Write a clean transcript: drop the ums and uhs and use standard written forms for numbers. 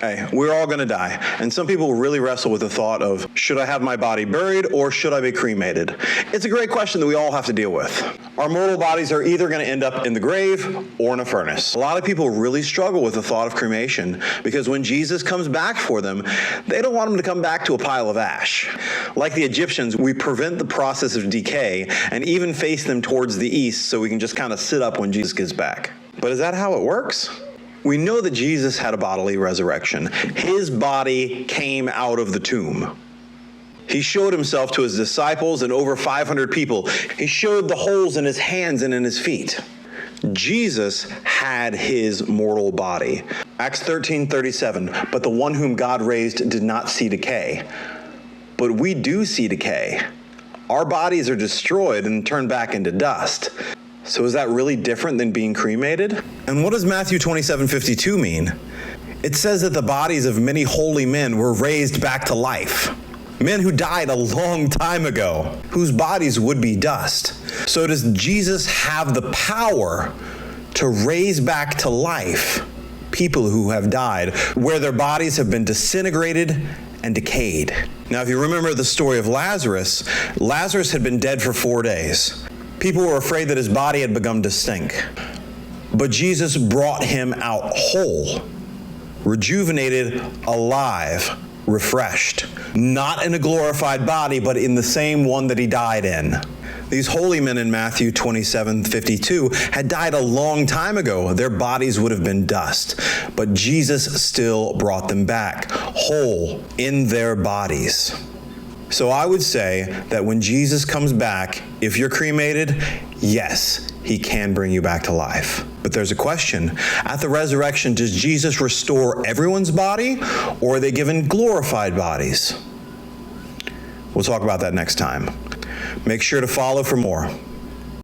Hey, we're all going to die. And some people really wrestle with the thought of, should I have my body buried or should I be cremated? It's a great question that we all have to deal with. Our mortal bodies are either going to end up in the grave or in a furnace. A lot of people really struggle with the thought of cremation because when Jesus comes back for them, they don't want him to come back to a pile of ash. Like the Egyptians, we prevent the process of decay and even face them towards the east so we can just kind of sit up when Jesus gets back. But is that how it works? We know that Jesus had a bodily resurrection. His body came out of the tomb. He showed himself to his disciples and over 500 people. He showed the holes in his hands and in his feet. Jesus had his mortal body. Acts 13:37, but the one whom God raised did not see decay. But we do see decay. Our bodies are destroyed and turned back into dust. So is that really different than being cremated? And what does Matthew 27:52 mean? It says that the bodies of many holy men were raised back to life. Men who died a long time ago, whose bodies would be dust. So does Jesus have the power to raise back to life people who have died, where their bodies have been disintegrated and decayed? Now, if you remember the story of Lazarus, Lazarus had been dead for 4 days. People were afraid that his body had begun to stink. But Jesus brought him out whole, rejuvenated, alive, refreshed. Not in a glorified body, but in the same one that he died in. These holy men in Matthew 27:52 had died a long time ago. Their bodies would have been dust. But Jesus still brought them back, whole in their bodies. So I would say that when Jesus comes back, if you're cremated, yes, he can bring you back to life. But there's a question. At the resurrection, does Jesus restore everyone's body, or are they given glorified bodies? We'll talk about that next time. Make sure to follow for more.